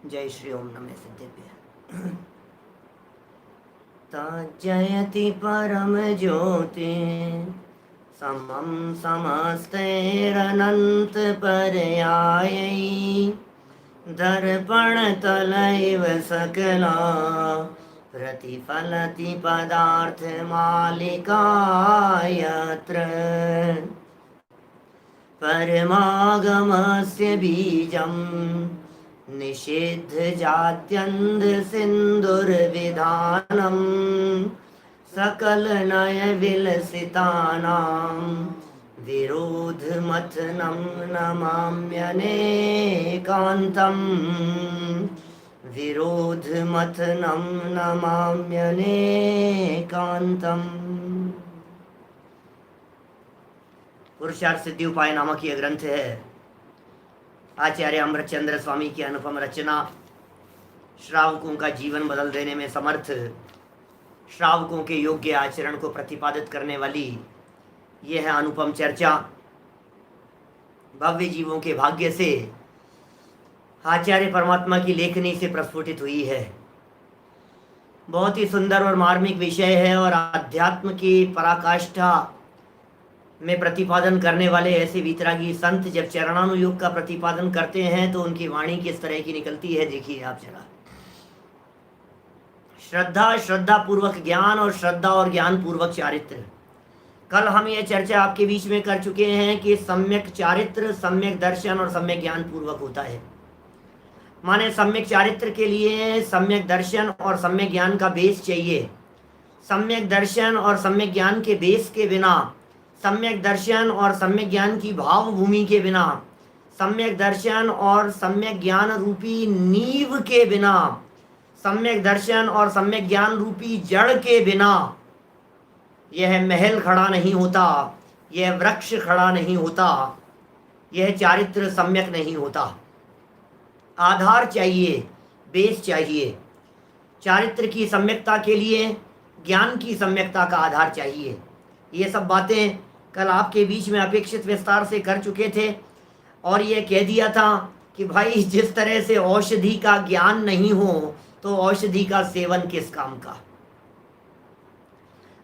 जय श्री ओम नमः सिद्धेभ्यः। जयति परम ज्योति समं समस्तैरनंत पर्यायै दर्पण तलैव सकला प्रतिफलति पदार्थ मालिका यत्र परमागमस्य बीजं निषिद्ध जात्यन्ध सिन्दुर्विधानं सकल नय विलसितानां विरोधमथनं नमाम्यनेकान्तम् विरोधमथनं नमाम्यनेकान्तम्। पुरुषार्थ सिद्धि उपाय नामक यह ग्रंथ है। आचार्य अमृतचंद्र स्वामी की अनुपम रचना, श्रावकों का जीवन बदल देने में समर्थ, श्रावकों के योग्य आचरण को प्रतिपादित करने वाली यह अनुपम चर्चा भव्य जीवों के भाग्य से आचार्य परमात्मा की लेखनी से प्रस्फुटित हुई है। बहुत ही सुंदर और मार्मिक विषय है और अध्यात्म की पराकाष्ठा में प्रतिपादन करने वाले ऐसे वितरागी संत जब चरणानुयोग का प्रतिपादन करते हैं तो उनकी वाणी किस तरह की निकलती है, देखिए आप जरा। श्रद्धा पूर्वक ज्ञान और श्रद्धा और ज्ञान पूर्वक चारित्र। कल हम ये चर्चा आपके बीच में कर चुके हैं कि सम्यक चारित्र सम्यक दर्शन और सम्यक ज्ञान पूर्वक होता है। माने सम्यक चारित्र के लिए सम्यक दर्शन और सम्यक ज्ञान का बेस चाहिए। सम्यक दर्शन और सम्यक ज्ञान के बेस के बिना, सम्यक दर्शन और सम्यक ज्ञान की भाव भूमि के बिना, सम्यक दर्शन और सम्यक ज्ञान रूपी नींव के बिना, सम्यक दर्शन और सम्यक ज्ञान रूपी जड़ के बिना यह महल खड़ा नहीं होता, यह वृक्ष खड़ा नहीं होता, यह चारित्र सम्यक नहीं होता। आधार चाहिए, बेस चाहिए। चारित्र की सम्यकता के लिए ज्ञान की सम्यकता का आधार चाहिए। ये सब बातें कल आपके बीच में अपेक्षित विस्तार से कर चुके थे और ये कह दिया था कि भाई जिस तरह से औषधि का ज्ञान नहीं हो तो औषधि का सेवन किस काम का।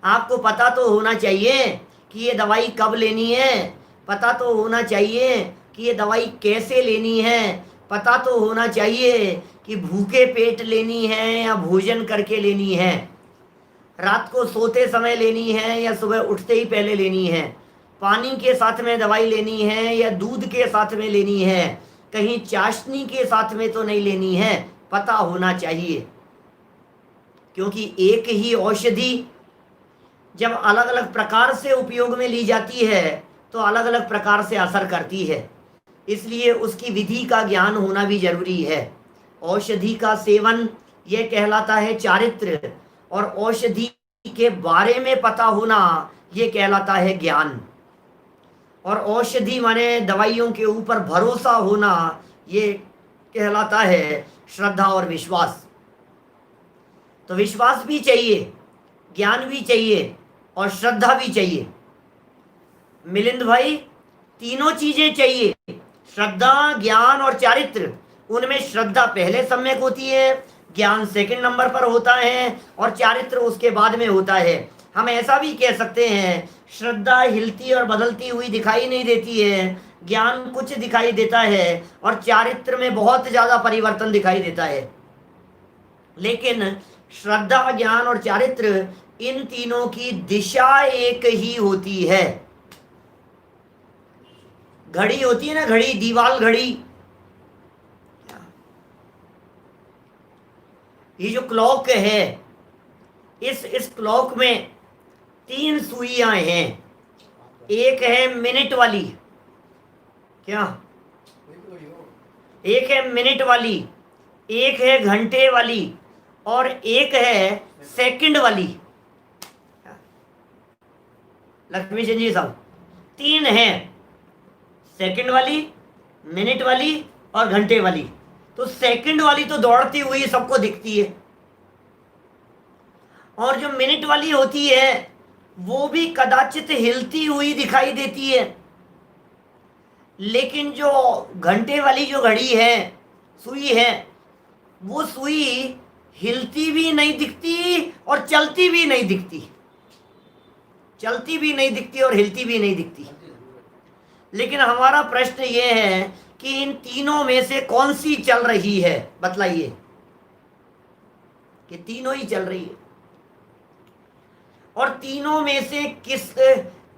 आपको पता तो होना चाहिए कि ये दवाई कब लेनी है, पता तो होना चाहिए कि ये दवाई कैसे लेनी है, पता तो होना चाहिए कि भूखे पेट लेनी है या भोजन करके लेनी है, रात को सोते समय लेनी है या सुबह उठते ही पहले लेनी है, पानी के साथ में दवाई लेनी है या दूध के साथ में लेनी है, कहीं चाशनी के साथ में तो नहीं लेनी है, पता होना चाहिए। क्योंकि एक ही औषधि जब अलग अलग प्रकार से उपयोग में ली जाती है तो अलग अलग प्रकार से असर करती है, इसलिए उसकी विधि का ज्ञान होना भी जरूरी है। औषधि का सेवन यह कहलाता है चारित्र और औषधि के बारे में पता होना ये कहलाता है ज्ञान। और औषधि माने दवाइयों के ऊपर भरोसा होना ये कहलाता है श्रद्धा और विश्वास। तो विश्वास भी चाहिए, ज्ञान भी चाहिए और श्रद्धा भी चाहिए। मिलिंद भाई, तीनों चीजें चाहिए, श्रद्धा ज्ञान और चारित्र। उनमें श्रद्धा पहले सम्यक होती है, ज्ञान सेकंड नंबर पर होता है और चारित्र उसके बाद में होता है। हम ऐसा भी कह सकते हैं श्रद्धा हिलती और बदलती हुई दिखाई नहीं देती है, ज्ञान कुछ दिखाई देता है और चारित्र में बहुत ज्यादा परिवर्तन दिखाई देता है। लेकिन श्रद्धा ज्ञान और चारित्र इन तीनों की दिशा एक ही होती है। घड़ी होती है ना, घड़ी, दीवाल घड़ी, ये जो क्लॉक है, इस क्लॉक में 3 सुइयां हैं। एक है मिनट वाली, क्या, एक है मिनट वाली, एक है घंटे वाली और एक है सेकंड वाली। लक्ष्मी चंद जी साहब, 3 हैं, सेकंड वाली, मिनट वाली और घंटे वाली। तो सेकंड वाली तो दौड़ती हुई सबको दिखती है और जो मिनट वाली होती है वो भी कदाचित हिलती हुई दिखाई देती है। लेकिन जो घंटे वाली जो घड़ी है, सुई है, वो सुई हिलती भी नहीं दिखती और चलती भी नहीं दिखती, चलती भी नहीं दिखती और हिलती भी नहीं दिखती। लेकिन हमारा प्रश्न ये है कि इन तीनों में से कौन सी चल रही है, बतलाइए, कि तीनों ही चल रही है। और तीनों में से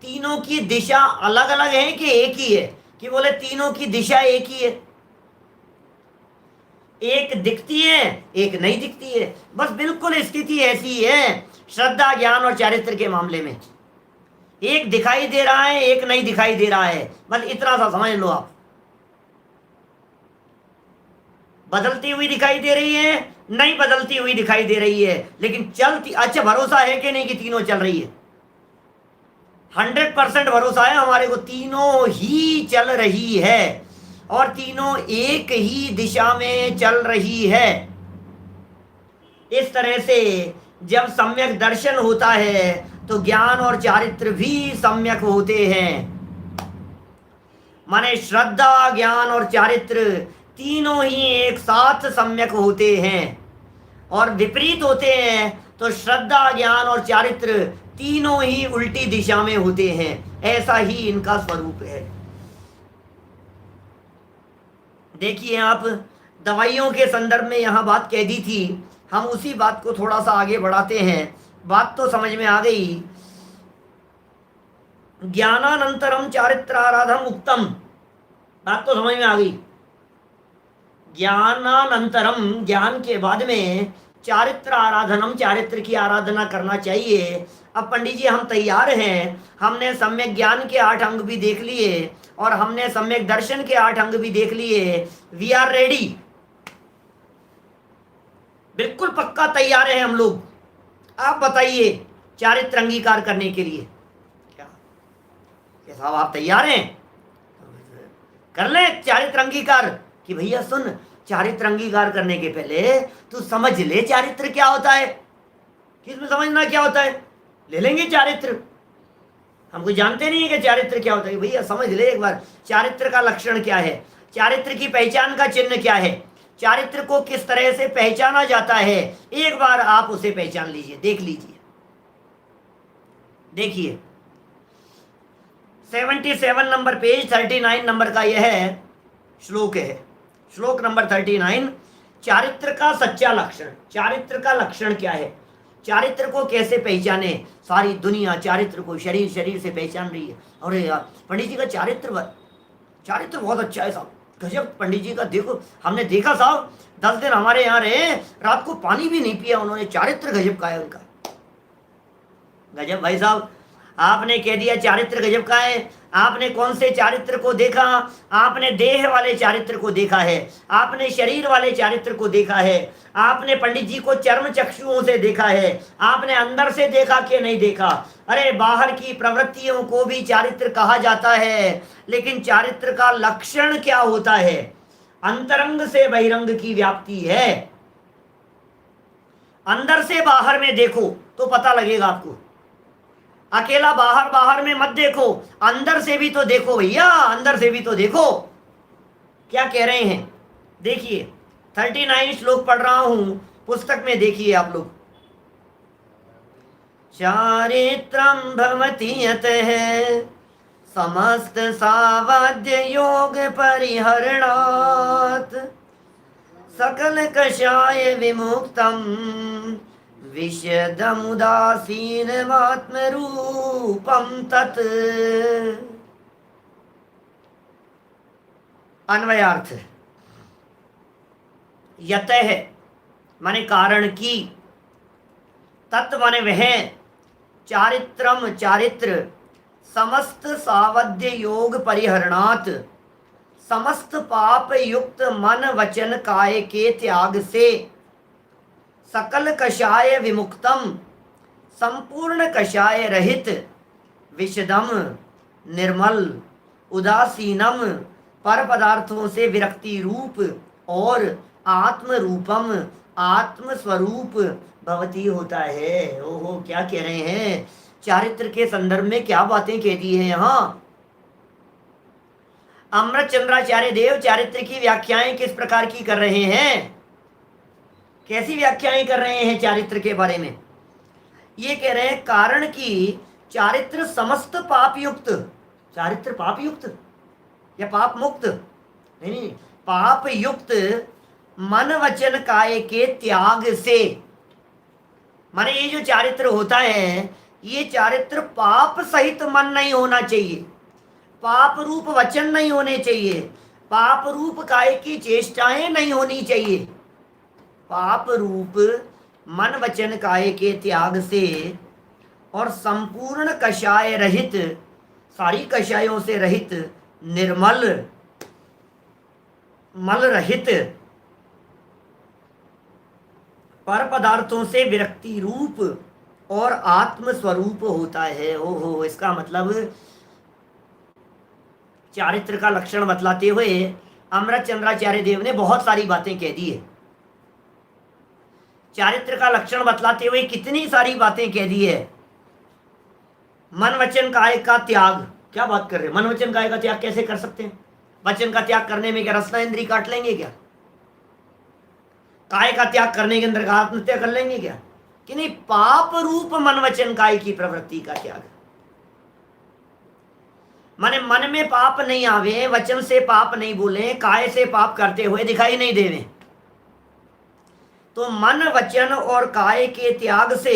तीनों की दिशा अलग अलग है कि एक ही है? कि बोले तीनों की दिशा एक ही है, एक दिखती है एक नहीं दिखती है। बस बिल्कुल स्थिति ऐसी है श्रद्धा ज्ञान और चारित्र के मामले में, एक दिखाई दे रहा है एक नहीं दिखाई दे रहा है। बस इतना सा समझ लो आप, बदलती हुई दिखाई दे रही है, नहीं बदलती हुई दिखाई दे रही है, लेकिन चलती। अच्छा, भरोसा है कि नहीं कि तीनों चल रही है? 100% भरोसा है हमारे को, तीनों ही चल रही है और तीनों एक ही दिशा में चल रही है। इस तरह से जब सम्यक दर्शन होता है तो ज्ञान और चारित्र भी सम्यक होते हैं। माने श्रद्धा ज्ञान और चारित्र तीनों ही एक साथ सम्यक होते हैं, और विपरीत होते हैं तो श्रद्धा ज्ञान और चारित्र तीनों ही उल्टी दिशा में होते हैं। ऐसा ही इनका स्वरूप है। देखिए आप, दवाइयों के संदर्भ में यहाँ बात कह दी थी, हम उसी बात को थोड़ा सा आगे बढ़ाते हैं। बात तो समझ में आ गई। ज्ञानानंतरम चारित्राराधम उक्तम, बात तो समझ में आ गई। ज्ञानानंतरम, ज्ञान के बाद में चारित्र आराधनम, चारित्र की आराधना करना चाहिए। अब पंडित जी हम तैयार हैं, हमने सम्यक ज्ञान के 8 अंग भी देख लिए और हमने सम्यक दर्शन के 8 अंग भी देख लिए। वी आर रेडी, बिल्कुल पक्का तैयार है हम लोग। आप बताइए चारित्र अंगीकार करने के लिए क्या साहब आप तैयार हैं? कर ले चारित्र अंगीकार। कि भैया सुन, चारित्र अंगीकार करने के पहले तू समझ ले चारित्र क्या होता है। किसमें समझना क्या होता है? ले लेंगे चारित्र, हमको जानते नहीं है कि चारित्र क्या होता है। भैया समझ ले एक बार, चारित्र का लक्षण क्या है, चारित्र की पहचान का चिन्ह क्या है, चारित्र को किस तरह से पहचाना जाता है। एक बार आप उसे पहचान लीजिए, देख लीजिए। देखिए 77 नंबर पेज 39 नंबर का यह श्लोक है, श्लोक नंबर 39। चारित्र का सच्चा लक्षण, चारित्र का लक्षण क्या है, चारित्र को कैसे पहचाने। सारी दुनिया चारित्र को शरीर शरीर से पहचान रही है। अरे यार पंडित जी का चारित्र बहुत अच्छा है साहब, गजब। पंडित जी का देखो, हमने देखा साहब 10 दिन हमारे यहाँ रहे, रात को पानी भी नहीं पिया उन्होंने, चारित्र गजब का है उनका। गजब भाई साहब, आपने कह दिया चारित्र गजब का है। आपने कौन से चारित्र को देखा? आपने देह वाले चारित्र को देखा है, आपने शरीर वाले चारित्र को देखा है, आपने पंडित जी को चर्म चक्षुओं से देखा है, आपने अंदर से देखा कि नहीं देखा। अरे बाहर की प्रवृत्तियों को भी चारित्र कहा जाता है, लेकिन चारित्र का लक्षण क्या होता है? अंतरंग से बहिरंग की व्याप्ति है। अंदर से बाहर में देखो तो पता लगेगा आपको। अकेला बाहर बाहर में मत देखो, अंदर से भी तो देखो भैया, अंदर से भी तो देखो। क्या कह रहे हैं देखिए, 39 श्लोक पढ़ रहा हूं, पुस्तक में देखिए आप लोग। चारित्रम भवति यतः समस्त सावध्य योग परिहरणात् सकल कषाय विमुक्तम विशदमुदासीनमात्मरूपम तत्। अन्वयार्थ, यतः माने कारण की, तत् माने वह, चारित्रम चारित्र, समस्त सावध्य योग परिहरणात्, समस्त पाप युक्त मन वचन काय के त्याग से, सकल कषाय विमुक्तम, संपूर्ण कषाय रहित, विशदम निर्मल, उदासीनम पर पदार्थों से विरक्ति रूप, और आत्म रूपम आत्म स्वरूप भवती होता है। ओहो क्या कह रहे हैं, चारित्र के संदर्भ में क्या बातें कह दी है यहाँ। अमृत चंद्राचार्य देव चारित्र की व्याख्याएं किस प्रकार की कर रहे हैं? कैसी व्याख्याएं कर रहे हैं चारित्र के बारे में? ये कह रहे हैं कारण कि चारित्र समस्त पाप युक्त, चारित्र पाप युक्त या पाप मुक्त नहीं, पाप युक्त मन वचन काय के त्याग से। माने ये जो चारित्र होता है, ये चारित्र पाप सहित मन नहीं होना चाहिए, पाप रूप वचन नहीं होने चाहिए, पाप रूप काय की चेष्टाएं नहीं होनी चाहिए। पाप रूप मन वचन काय के त्याग से और संपूर्ण कषाय रहित, सारी कषायों से रहित, निर्मल मल रहित, पर पदार्थों से विरक्ति रूप और आत्म स्वरूप होता है। हो, इसका मतलब चारित्र का लक्षण बतलाते हुए अमृत चंद्राचार्य देव ने बहुत सारी बातें कह दी है। चारित्र का लक्षण बतलाते हुए कितनी सारी बातें कह दी है। मन वचन काय का त्याग, क्या बात कर रहे हैं? मन वचन काय का त्याग कैसे कर सकते हैं? वचन का त्याग करने में क्या रसना इंद्री काट लेंगे क्या? काय का त्याग करने के अंदर आत्महत्या कर लेंगे क्या? कि नहीं, पाप रूप मन वचन काय की प्रवृत्ति का त्याग। माने मन में पाप नहीं आवे, वचन से पाप नहीं बोले, काय से पाप करते हुए दिखाई नहीं देवे। तो मन वचन और काय के त्याग से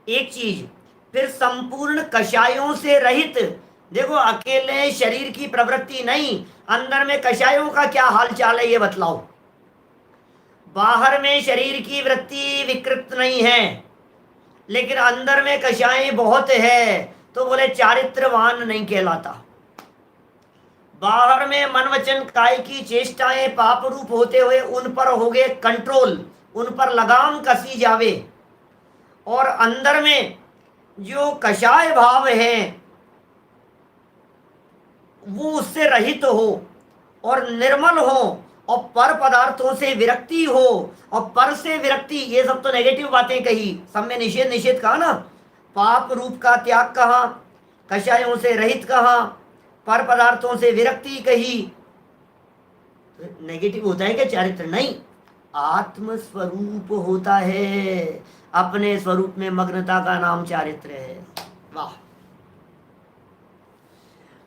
एक चीज, फिर संपूर्ण कषायों से रहित। देखो, अकेले शरीर की प्रवृत्ति नहीं, अंदर में कषायों का क्या हाल चाल है ये बतलाओ। बाहर में शरीर की वृत्ति विकृत नहीं है, लेकिन अंदर में कषाएं बहुत है, तो बोले चारित्रवान नहीं कहलाता। बाहर में मन वचन काय की चेष्टाएं पाप रूप होते हुए उन पर हो गए कंट्रोल, उन पर लगाम कसी जावे, और अंदर में जो कषाय भाव है वो उससे रहित हो और निर्मल हो और पर पदार्थों से विरक्ति हो, और पर से विरक्ति, ये सब तो नेगेटिव बातें कही, सब में निषेध निषेध कहा ना। पाप रूप का त्याग कहा, कषायों से रहित कहा, पर पदार्थों से विरक्ति कही। तो नेगेटिव होता है क्या चारित्र? नहीं, आत्म स्वरूप होता है, अपने स्वरूप में मग्नता का नाम चारित्र है। वाह,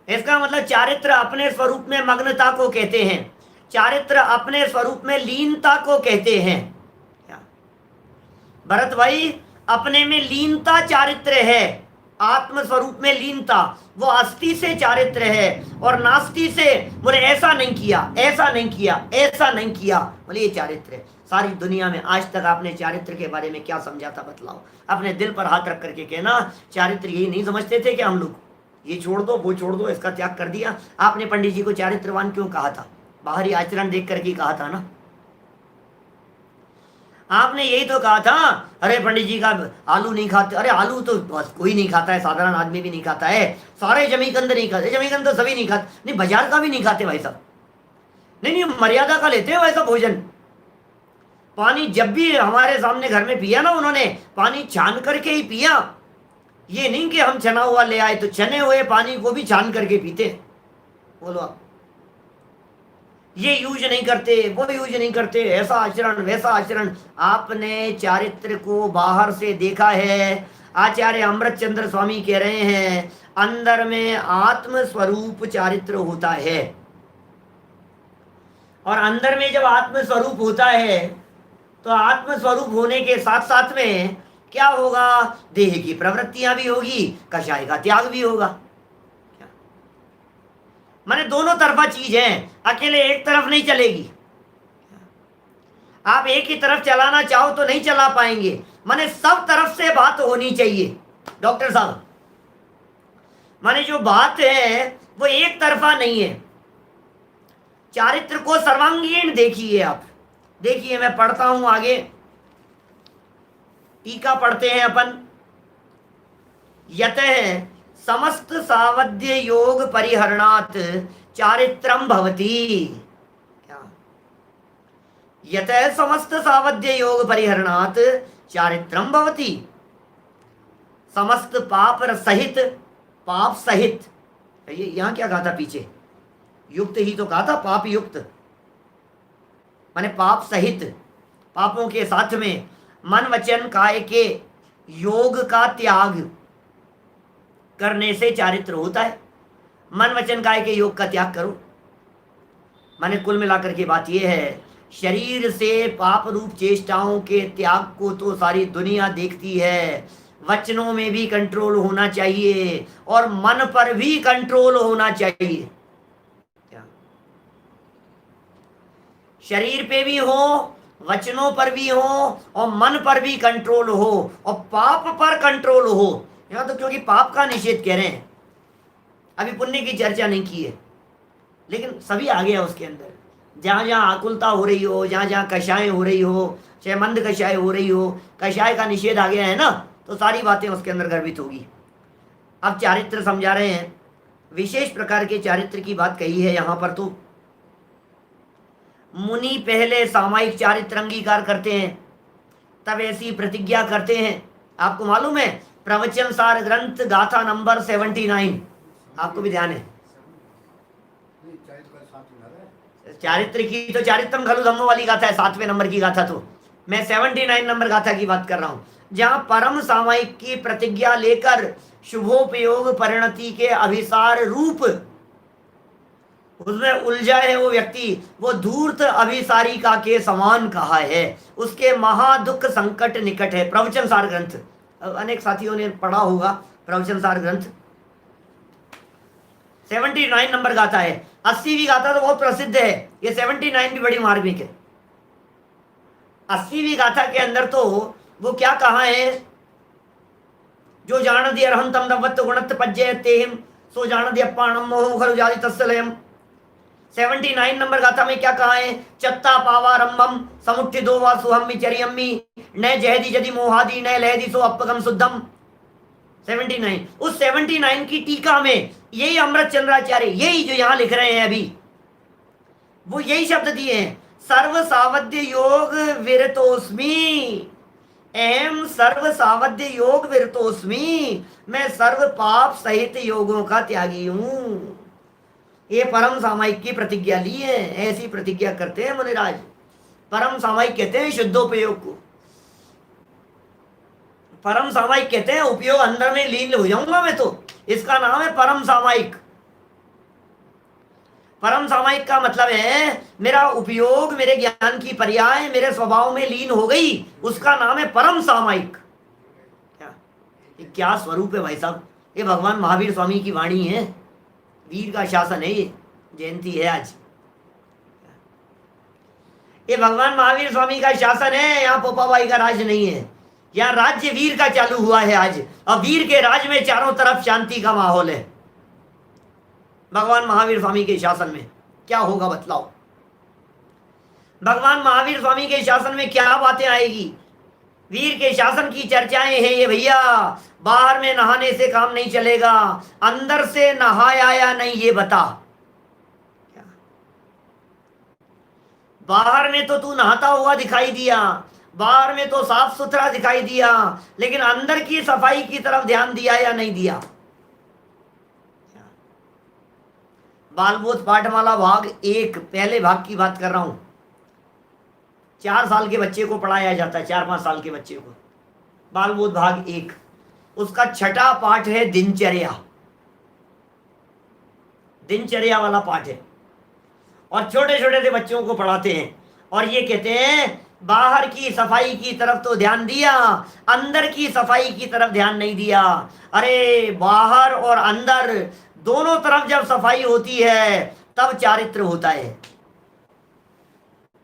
इसका मतलब चारित्र अपने स्वरूप में मग्नता को कहते हैं, चारित्र अपने स्वरूप में लीनता को कहते हैं। भरत भाई, अपने में लीनता चारित्र है, आत्म स्वरूप में लीनता, वो अस्थि से चारित्र है, और नास्ति से बोले ऐसा नहीं किया, ऐसा नहीं किया, ऐसा नहीं किया, बोले ये चारित्र है। सारी दुनिया में आज तक आपने चारित्र के बारे में क्या समझा था बतलाओ? अपने दिल पर हाथ रख करके कहना, चारित्र यही नहीं समझते थे कि हम लोग ये छोड़ दो, वो छोड़ दो, इसका त्याग कर दिया। आपने पंडित जी को चारित्रवान क्यों कहा था? बाहरी आचरण देख करके कहा था ना। आपने यही तो कहा था, अरे पंडित जी का आलू नहीं खाते। अरे आलू तो बस कोई नहीं खाता है, साधारण आदमी भी नहीं खाता है, सारे जमीकंद नहीं खाते। जमीकंद तो सभी नहीं खाते, नहीं बाजार का भी नहीं खाते भाई साहब, नहीं मर्यादा का लेते हैं वैसा भोजन। पानी जब भी हमारे सामने घर में पिया ना उन्होंने, पानी छान करके ही पिया। ये नहीं कि हम छना हुआ ले आए, तो छने हुए पानी को भी छान करके पीते। बोलो आप, ये यूज नहीं करते, वो यूज नहीं करते, ऐसा आचरण वैसा आचरण। आपने चारित्र को बाहर से देखा है। आचार्य अमृत चंद्र स्वामी कह रहे हैं, अंदर में आत्म स्वरूप चारित्र होता है, और अंदर में जब आत्म स्वरूप होता है तो आत्म स्वरूप होने के साथ साथ में क्या होगा? देह की प्रवृत्तियां भी होगी, कषाय का त्याग भी होगा। माने दोनों तरफा चीज है, अकेले एक तरफ नहीं चलेगी। आप एक ही तरफ चलाना चाहो तो नहीं चला पाएंगे, माने सब तरफ से बात होनी चाहिए। डॉक्टर साहब, माने जो बात है वो एक तरफा नहीं है। चारित्र को सर्वांगीण देखिए आप। देखिए, मैं पढ़ता हूं आगे, टीका पढ़ते हैं अपन। यतः समस्त सावध्य योग परिहरणात् चारित्रम भवति। क्या? यतः समस्त सावध्य योग परिहरणात् चारित्रम भवति। समस्त पाप सहित, पाप सहित, ये यहां क्या कहा था पीछे? युक्त ही तो कहा था, पाप युक्त माने पाप सहित, पापों के साथ में मन वचन काय के योग का त्याग करने से चारित्र होता है। मन वचन काय के योग का त्याग करो, माने कुल मिलाकर के बात यह है, शरीर से पाप रूप चेष्टाओं के त्याग को तो सारी दुनिया देखती है, वचनों में भी कंट्रोल होना चाहिए और मन पर भी कंट्रोल होना चाहिए। शरीर पे भी हो, वचनों पर भी हो और मन पर भी कंट्रोल हो और पाप पर कंट्रोल हो। यहां तो क्योंकि पाप का निषेध कह रहे हैं, अभी पुण्य की चर्चा नहीं की है, लेकिन सभी आ गया उसके अंदर। जहां जहां आकुलता हो रही हो, जहां जहां कषाय हो रही हो, चाहे मंद कषाय हो रही हो, कषाय का निषेध आ गया है ना, तो सारी बातें उसके अंदर गर्भित होगी। अब चारित्र समझा रहे हैं, विशेष प्रकार के चारित्र की बात कही है यहां पर। तो मुनि पहले सामायिक चारित्र अंगीकार करते हैं, तब ऐसी प्रतिज्ञा करते हैं। आपको मालूम है प्रवचन सार ग्रंथ गाथा नंबर 79, आपको भी ध्यान है चारित्र की, तो चारित्रम खलु धम्मो वाली गाथा है 7वें नंबर की गाथा। तो मैं 79 नंबर गाथा की बात कर रहा हूं, जहां परम सामायिक की प्रतिज्ञा लेकर शुभोपयोग परिणति के अभिसार रूप उसमें उलझा है वो व्यक्ति, वो धूर्त अभिसारिका के समान कहा है, उसके महादुख संकट निकट है। प्रवचन सार ग्रंथ, अनेक साथियों ने पढ़ा होगा प्रवचन सार ग्रंथ, 79 नंबर गाथा है। 80वीं गाथा तो बहुत प्रसिद्ध है, ये 79 भी बड़ी मार्मिक है। 80वीं गाथा के अंदर तो वो क्या कहा है, जो जानदि अर्हंतम दवत्त गुणत्त पज्जय तेहिम सो जानदि अप्पाणम मोह खलु जाति तस्सलयम। 79 नंबर गाथा में क्या कहा है, चत्ता पावा रंभम समुट्ठि दो वा सुहम विचरियम्मी न जहदी जदि मोहादि न लहदी सो अपगम शुद्धम। 79, उस 79 की टीका में यही अमृत चंद्राचार्य, यही जो यहां लिख रहे हैं अभी, वो यही शब्द दिए हैं, सर्व सावध्य योग विरतोस्मि, एम सर्व सावध्य योग विरतोस्मि, मैं सर्व पाप सहित योगों का त्यागी हूं। ये परम सामायिक की प्रतिज्ञा ली है, ऐसी प्रतिज्ञा करते हैं मुनिराज। परम सामायिक कहते हैं शुद्धोपयोग को, परम सामायिक कहते हैं उपयोग अंदर में लीन हो जाऊंगा मैं, तो इसका नाम है परम सामायिक। परम सामायिक का मतलब है मेरा उपयोग, मेरे ज्ञान की पर्याय मेरे स्वभाव में लीन हो गई, उसका नाम है परम सामायिक। क्या स्वरूप है भाई साहब, ये भगवान महावीर स्वामी की वाणी है, वीर का शासन है, ये जयंती है आज, ये भगवान महावीर स्वामी का शासन है, यहाँ पोपाबाई का राज नहीं है, यहाँ राज्य वीर का चालू हुआ है आज, और वीर के राज में चारों तरफ शांति का माहौल है। भगवान महावीर स्वामी के शासन में क्या होगा बतलाओ, भगवान महावीर स्वामी के शासन में क्या बातें आएगी। वीर के शासन की चर्चाएं हैं ये भैया, बाहर में नहाने से काम नहीं चलेगा, अंदर से नहाया या नहीं ये बता। बाहर में तो तू नहाता हुआ दिखाई दिया, बाहर में तो साफ सुथरा दिखाई दिया, लेकिन अंदर की सफाई की तरफ ध्यान दिया या नहीं दिया। बालबोध पाठमाला भाग 1 पहले भाग की बात कर रहा हूं, 4 साल के बच्चे को पढ़ाया जाता है, 4-5 साल के बच्चे को, बालबोध भाग 1, उसका 6ठा पाठ है दिनचर्या, दिनचर्या वाला पाठ है, और छोटे छोटे से बच्चों को पढ़ाते हैं, और ये कहते हैं बाहर की सफाई की तरफ तो ध्यान दिया, अंदर की सफाई की तरफ ध्यान नहीं दिया। अरे बाहर और अंदर दोनों तरफ जब सफाई होती है तब चारित्र होता है।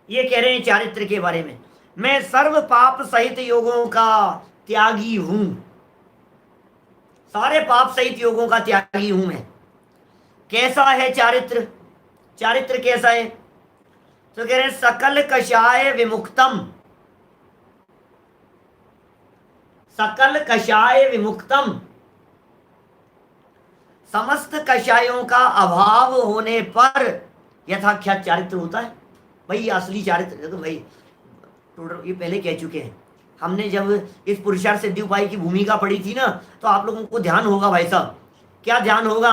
ये कह रहे हैं चारित्र के बारे में, मैं सर्व पाप सहित योगों का त्यागी हूं, सारे पाप सहित योगों का त्यागी हूं मैं। कैसा है चारित्र, चारित्र कैसा है, तो कह रहे हैं सकल कषाय विमुक्तम, सकल कषाय विमुक्तम, समस्त कषायों का अभाव होने पर यथाख्यात चारित्र होता है। भाई असली चारित्र देखो भाई, ये पहले कह चुके हैं, हमने जब इस पुरुषार्थ सिद्धि उपाय की भूमिका पढ़ी थी ना, तो आप लोगों को ध्यान होगा भाई साहब, क्या ध्यान होगा,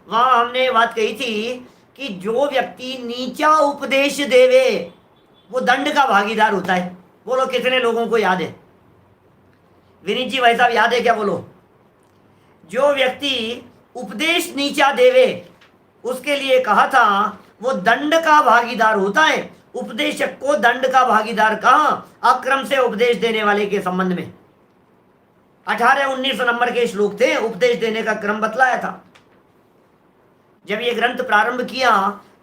वहां हमने बात कही थी कि जो व्यक्ति नीचा उपदेश देवे वो दंड का भागीदार होता है। बोलो कितने लोगों को याद है? विनीत जी भाई साहब याद है क्या? बोलो। जो व्यक्ति उपदेश नीचा देवे उसके लिए कहा था वो दंड का भागीदार होता है। उपदेशक को दंड का भागीदार कहा? अक्रम से उपदेश देने वाले के संबंध में 18-19 नंबर के श्लोक थे, उपदेश देने का क्रम बतलाया था। जब ये ग्रंथ प्रारंभ किया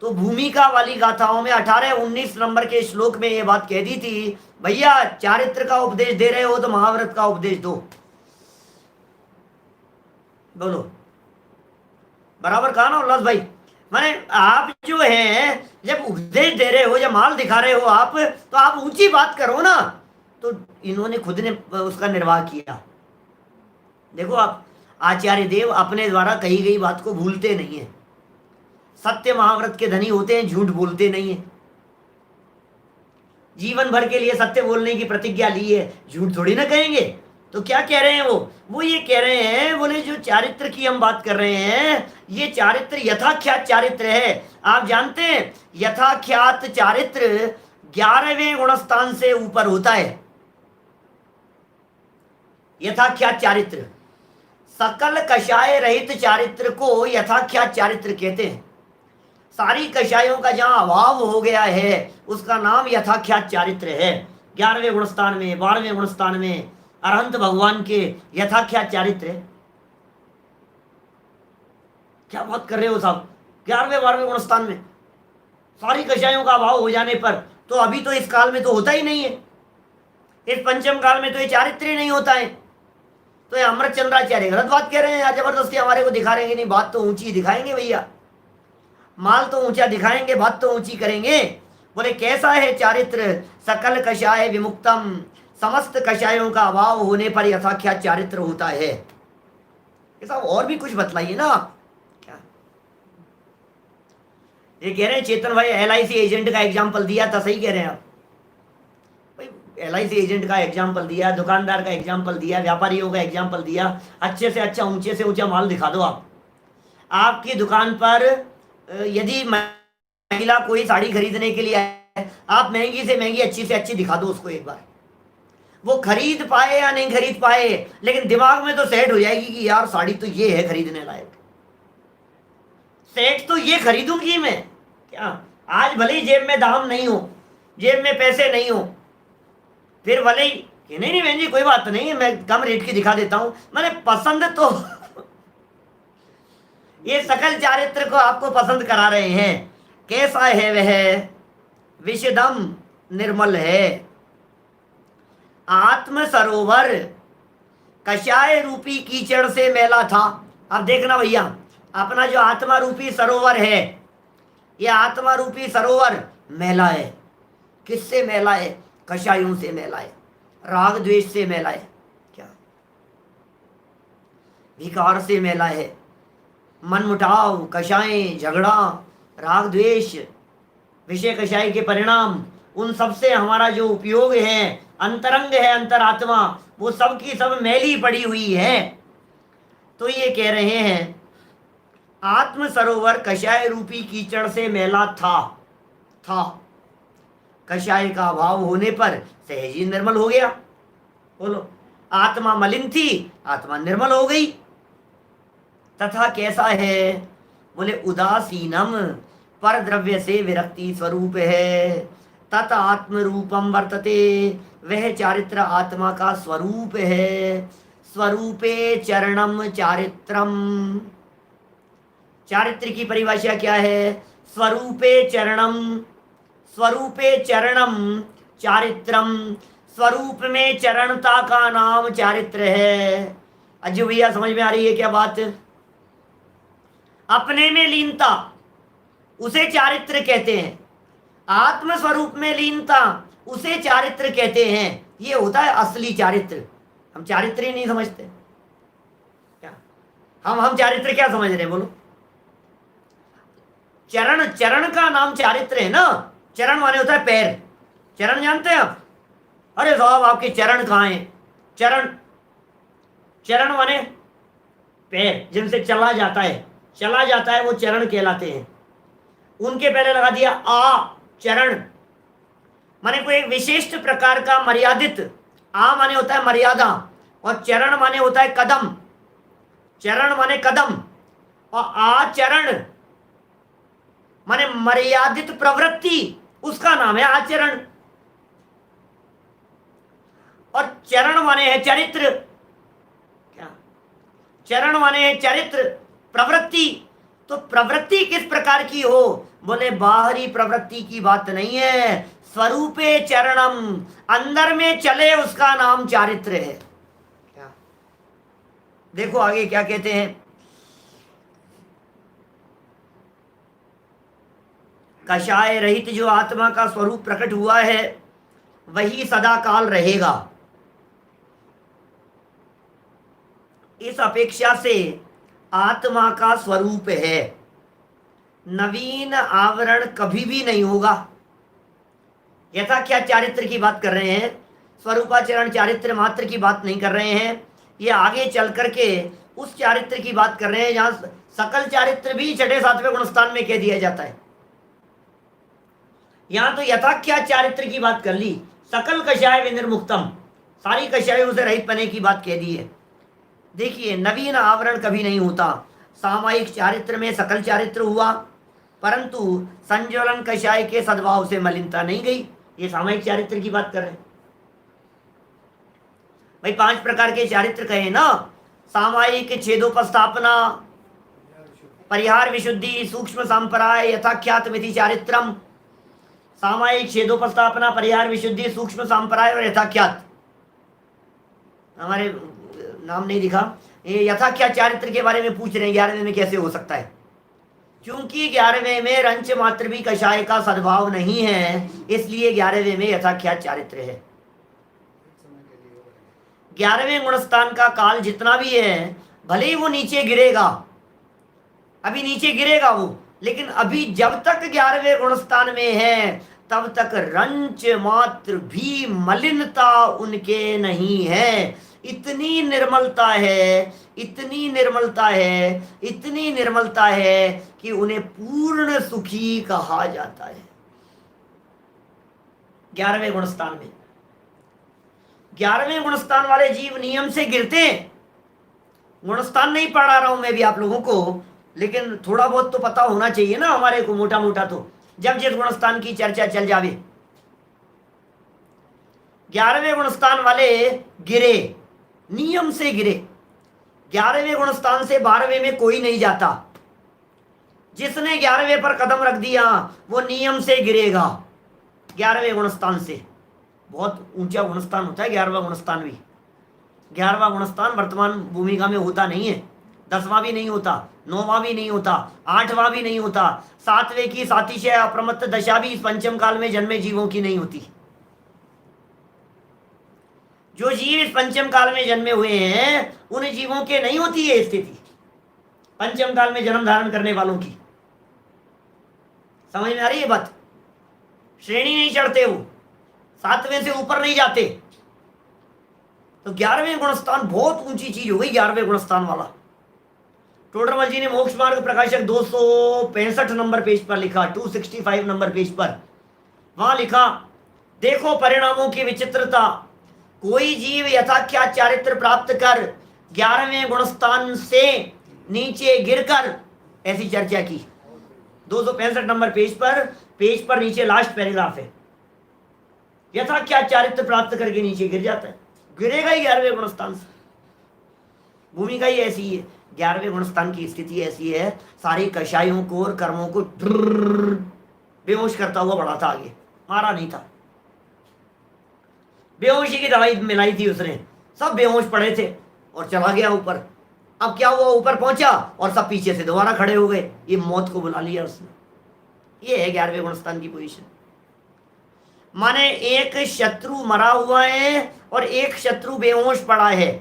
तो भूमिका वाली गाथाओं में 18-19 नंबर के श्लोक में ये बात कह दी थी, भैया चारित्र का उपदेश दे रहे हो तो महाव्रत का उपदेश दो। बोलो बराबर कहा ना उल्लास भाई? माने आप जो है जब उपदेश दे रहे हो, जब माल दिखा रहे हो आप, तो आप ऊंची बात करो ना। तो इन्होंने खुद ने उसका निर्वाह किया। देखो आप, आचार्य देव अपने द्वारा कही गई बात को भूलते नहीं है। सत्य महाव्रत के धनी होते हैं, झूठ बोलते नहीं है। जीवन भर के लिए सत्य बोलने की प्रतिज्ञा ली है, झूठ थोड़ी ना कहेंगे। तो क्या कह रहे हैं वो ये कह रहे हैं, बोले जो चारित्र की हम बात कर रहे हैं, ये चारित्र यथाख्यात चारित्र है। आप जानते हैं यथाख्यात चारित्र 11वें गुणस्थान से ऊपर होता है। यथाख्यात चारित्र, सकल कषाय रहित चारित्र को यथाख्यात चारित्र कहते हैं। सारी कषायों का जहां अभाव हो गया है उसका नाम यथाख्यात चारित्र है। 11वें गुणस्थान में, 12वें गुणस्थान में अरहंत भगवान के यथाख्यात चारित्र है। क्या बात कर रहे हो साहब? 11वें 12वें गुणस्थान में सारी कषायों का अभाव हो जाने पर, तो अभी तो इस काल में तो होता ही नहीं है। इस पंचम काल में तो ये चारित्र ही नहीं होता है। तो ये अमृत चंद्राचार्य गलत बात कह रहे हैं, या जबरदस्ती हमारे को दिखा रहेंगे? नहीं, बात तो ऊंची दिखाएंगे भैया, माल तो ऊंचा दिखाएंगे, बात तो ऊंची करेंगे। बोले कैसा है चारित्र? सकल कषाय विमुक्तम, समस्त कषायों का अभाव होने पर यथाख्यात चारित्र होता है। ये सब और भी कुछ बतलाइए ना आप। क्या ये कह रहे हैं चेतन भाई LIC एजेंट का एग्जाम्पल दिया था, सही कह रहे हैं आप भाई। LIC एजेंट का एग्जाम्पल दिया, दुकानदार का एग्जाम्पल दिया, व्यापारियों का एग्जाम्पल दिया। अच्छे से अच्छा, ऊंचे से ऊंचा माल दिखा दो आप। आपकी दुकान पर यदि महिला कोई साड़ी खरीदने के लिए आए, आप महंगी से महंगी, अच्छी से अच्छी दिखा दो उसको एक बार। वो खरीद पाए या नहीं खरीद पाए, लेकिन दिमाग में तो सेट हो जाएगी कि यार साड़ी तो ये है खरीदने लायक, सेट तो ये खरीदूंगी मैं। क्या आज भले ही जेब में दाम नहीं हो, जेब में पैसे नहीं हो, फिर भले ही कि नहीं नहीं बहन जी कोई बात नहीं है, मैं कम रेट की दिखा देता हूं, मैंने पसंद तो ये सकल चारित्र को आपको पसंद करा रहे हैं। कैसा है वह? विशदम, निर्मल है। आत्म सरोवर कषाय रूपी कीचड़ से मैला था। अब देखना भैया, अपना जो आत्मा रूपी सरोवर है, ये आत्मा रूपी सरोवर मैला है। किससे मैला है? कषायों से मैला है, राग द्वेष से मैला है। क्या विकार से मैला है, मनमुटाव, कषाय, झगड़ा, राग द्वेष, विषय कषाय के परिणाम, उन सब से हमारा जो उपयोग है, अंतरंग है अंतरात्मा, वो सब की सब मैली पड़ी हुई है। तो ये कह रहे हैं आत्म सरोवर कषाय रूपी कीचड़ से मैला था। कषाय का अभाव होने पर सहज ही निर्मल हो गया। बोलो, आत्मा मलिन थी, आत्मा निर्मल हो गई। तथा कैसा है? बोले उदासीनम, पर द्रव्य से विरक्ति स्वरूप है। तत् आत्म रूपम वर्तते, वह चारित्र आत्मा का स्वरूप है। स्वरूपे चरणम चारित्रम। चारित्र की परिभाषा क्या है? स्वरूपे चरणम, स्वरूपे चरणम चारित्रम। स्वरूप में चरणता का नाम चारित्र है। अजय भैया समझ में आ रही है क्या बात? अपने में लीनता, उसे चारित्र कहते हैं। आत्म स्वरूप में लीनता, उसे चारित्र कहते हैं। ये होता है असली चारित्र। हम चारित्र ही नहीं समझते क्या? हम चारित्र क्या समझ रहे हैं? बोलो। चरण का नाम चारित्र है ना। चरण माने होता है पैर। चरण जानते हैं आप? अरे साहब आपके चरण कहाँ हैं? चरण माने पैर, जिनसे चला जाता है वो चरण कहलाते हैं। उनके पहले लगा दिया आ, चरण। माने कोई एक विशिष्ट प्रकार का मर्यादित, आ माने होता है मर्यादा, और चरण माने होता है कदम। चरण माने कदम, और आचरण माने मर्यादित प्रवृत्ति, उसका नाम है आचरण। और चरण माने है चरित्र। क्या? चरण माने है चरित्र, प्रवृत्ति। तो प्रवृत्ति किस प्रकार की हो? बोले बाहरी प्रवृत्ति की बात नहीं है, स्वरूपे चरणम, अंदर में चले उसका नाम चारित्र है। क्या? देखो आगे क्या कहते हैं। कषाय रहित जो आत्मा का स्वरूप प्रकट हुआ है वही सदा काल रहेगा। इस अपेक्षा से आत्मा का स्वरूप है, नवीन आवरण कभी भी नहीं होगा। यथा क्या चारित्र की बात कर रहे हैं, स्वरूपाचरण चारित्र मात्र की बात नहीं कर रहे हैं। ये आगे चल करके उस चारित्र की बात कर रहे हैं जहां सकल चारित्र भी छठे सातवें गुणस्थान में कह दिया जाता है। यहां तो यथाख्या चारित्र की बात कर ली, सकल कषाय विनिर्मुक्तम, सारी कषायों से रहित पने की बात कह दी है। देखिए नवीन आवरण कभी नहीं होता। सामायिक चारित्र में सकल चारित्र हुआ, परंतु संज्वलन कषाय के सद्भाव से मलिनता नहीं गई। ये सामायिक चारित्र की बात कर रहे हैं भाई। 5 प्रकार के चारित्र कहे ना, सामायिक छेदोपस्थापना, परिहार विशुद्धि, सूक्ष्म संपराय, यथाख्यात मिति चारित्रम। सामायिक छेदोपस्थापना, परिहार विशुद्धि, सूक्ष्म संपराय और यथाख्यात। हमारे नाम नहीं दिखा, ये यथाख्यात चारित्र के बारे में पूछ रहे हैं 11वें में कैसे हो सकता है। क्योंकि 11वें में रंच मात्र भी कषाय का सद्भाव नहीं है, इसलिए 11वें में यथाख्यात चारित्र है। 11वें गुणस्थान का काल जितना भी है, भले ही वो नीचे गिरेगा, अभी नीचे गिरेगा वो, लेकिन अभी जब तक 11वें गुणस्थान में है तब तक रंच मात्र भी मलिनता उनके नहीं है। इतनी निर्मलता है, इतनी निर्मलता है, इतनी निर्मलता है कि उन्हें पूर्ण सुखी कहा जाता है। 11वें गुणस्थान में 11वें गुणस्थान वाले जीव नियम से गिरते हैं। गुणस्थान नहीं पढ़ा रहा हूं मैं भी आप लोगों को, लेकिन थोड़ा बहुत तो पता होना चाहिए ना हमारे को, मोटा मोटा तो, जब जिस गुणस्थान की चर्चा चल जावे। 11वें गुणस्थान वाले गिरे, नियम से गिरे। 11वें गुणस्थान से 12वें में कोई नहीं जाता। जिसने 11वें पर कदम रख दिया वो नियम से गिरेगा। 11वें गुणस्थान से, बहुत ऊंचा गुणस्थान होता है 11वां गुणस्थान भी। 11वां गुणस्थान वर्तमान भूमिका में होता नहीं है, 10वां भी नहीं होता, 9वां भी नहीं होता, 8वां भी नहीं होता, 7वें की सातिशय अप्रमत्त दशा भी इस पंचम काल में जन्मे जीवों की नहीं होती। जो जीव इस पंचम काल में जन्मे हुए हैं उन जीवों के नहीं होती है स्थिति, पंचम काल में जन्म धारण करने वालों की। समझ में आ रही है बात? श्रेणी नहीं चढ़ते, वो 7वें से ऊपर नहीं जाते। तो 11वें गुणस्थान बहुत ऊंची चीज हो गई। 11वें गुणस्थान वाला टोडरमल जी ने मोक्ष मार्ग प्रकाशक 265 नंबर पेज पर लिखा, 265 नंबर पेज पर, वहां लिखा, देखो परिणामों की विचित्रता। कोई जीव यथाख्यात चारित्र प्राप्त कर 11वें गुणस्थान से नीचे गिरकर, ऐसी चर्चा की 265 नंबर पेज पर नीचे लास्ट पैराग्राफ है। यथाख्यात चारित्र प्राप्त करके नीचे गिर जाता है, गिरेगा ही 11वें गुणस्थान से। भूमिका ही ऐसी है, 11वें गुणस्थान की स्थिति ऐसी है, सारी कषायों को और कर्मों को बेहोश करता हुआ बढ़ा था, आगे मारा नहीं था। बेहोशी की दवाई मिलाई थी उसने, सब बेहोश पड़े थे और चला गया ऊपर। अब क्या हुआ, ऊपर पहुंचा और सब पीछे से दोबारा खड़े हो गए, ये मौत को बुला लिया उसने। ये है 11वें गुणस्थान की पोजीशन। माने एक शत्रु मरा हुआ है और एक शत्रु बेहोश पड़ा है।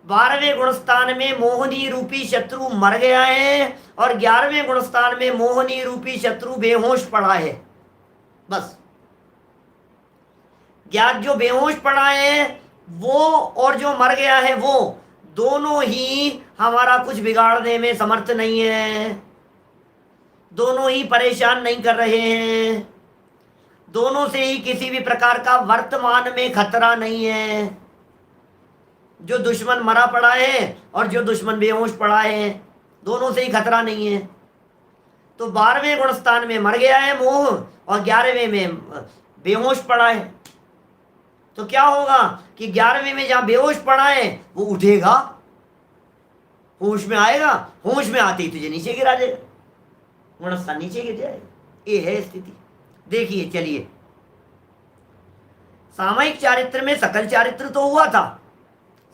12वें गुणस्थान में मोहनी रूपी शत्रु मर गया है और 11वें गुणस्थान में मोहनी रूपी शत्रु बेहोश पड़ा है। बस ज्ञात जो बेहोश पड़ा है वो और जो मर गया है वो दोनों ही हमारा कुछ बिगाड़ने में समर्थ नहीं है, दोनों ही परेशान नहीं कर रहे हैं। दोनों से ही किसी भी प्रकार का वर्तमान में खतरा नहीं है। जो दुश्मन मरा पड़ा है और जो दुश्मन बेहोश पड़ा है, दोनों से ही खतरा नहीं है। तो 12वें गुणस्थान में मर गया है मोह और 11वें में बेहोश पड़ा है। तो क्या होगा कि 11वें में जहां बेहोश पड़ा है वो उठेगा, होश में आएगा, होश में आते ही तुझे नीचे गिरा देगा, गुणस्थान नीचे गिर जाएगा। ये है स्थिति। देखिए चलिए, सामयिक चारित्र में सकल चारित्र तो हुआ था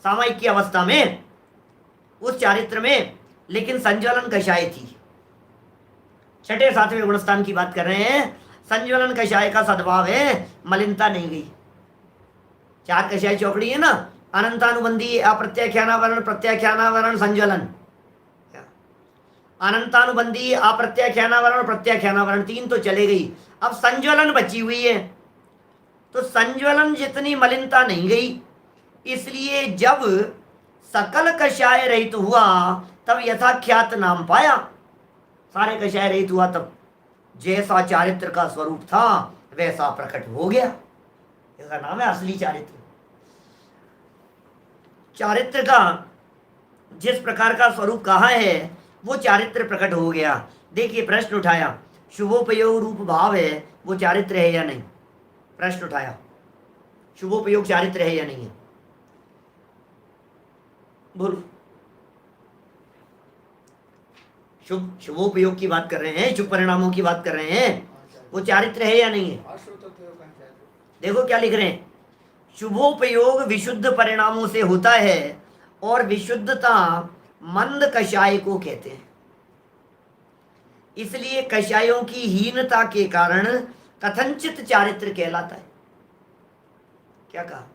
सामयिक की अवस्था में, उस चारित्र में, लेकिन संज्वलन कषाय थी। 6ठे 7वें गुणस्थान की बात कर रहे हैं। संज्वलन कषाय का सद्भाव है, मलिनता नहीं गई। 4 कषाय चौकड़ी है ना, अनंतानुबंधी, अप्रत्याख्यानावरण, प्रत्याख्यानावरण, संज्वलन। अनंतानुबंधी, अप्रत्याख्यानावरण, प्रत्याख्यानावरण, 3 तो चले गई। अब संज्वलन बची हुई है। तो संज्वलन जितनी मलिनता नहीं गई, इसलिए जब सकल कषाय रहित हुआ तब यथाख्यात नाम पाया। सारे कषाय रहित हुआ तब जैसा चारित्र का स्वरूप था वैसा प्रकट हो गया। इसका नाम है असली चारित्र। चारित्र का जिस प्रकार का स्वरूप कहा है वो चारित्र प्रकट हो गया। देखिए प्रश्न उठाया, शुभोपयोग रूप भाव है, वो चारित्र है या नहीं? प्रश्न उठाया, शुभोपयोग चारित्र है या नहीं है? बोलो। शुभोपयोग की बात कर रहे हैं, शुभ परिणामों की बात कर रहे हैं, वो चारित्र है या नहीं है? देखो क्या लिख रहे हैं, शुभोपयोग विशुद्ध परिणामों से होता है और विशुद्धता मंद कषाय को कहते हैं। इसलिए कषायों की हीनता के कारण कथनचित चारित्र कहलाता है। क्या कहा?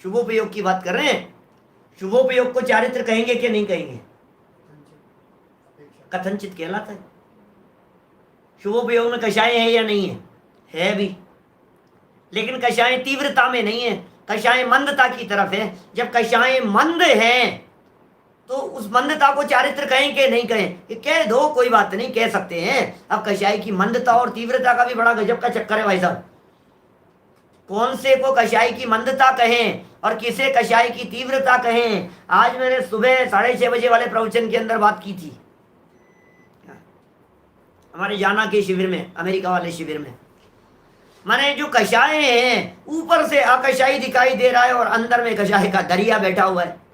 शुभोपयोग की बात कर रहे हैं, शुभोपयोग को चारित्र कहेंगे कि नहीं कहेंगे? कथनचित कहलाता है। शुभोपयोग में कषाय है या नहीं है? है भी, लेकिन कषाय तीव्रता में नहीं है, कषाय मंदता की तरफ है। जब कषाय मंद है तो उस मंदता को चारित्र कहें कि नहीं कहें? कह दो, कोई बात नहीं, कह सकते हैं। अब कषाय की मंदता और तीव्रता का भी बड़ा गजब का चक्कर है भाई साहब। कौन से को कषाय की मंदता कहें और किसे कषाय की तीव्रता कहें? आज मैंने सुबह 6:30 बजे वाले प्रवचन के अंदर बात की थी, हमारे जाना के शिविर में, अमेरिका वाले शिविर में। माने जो कषाय हैं ऊपर से अकषाई दिखाई दे रहा है और अंदर में कषाय का दरिया बैठा हुआ है।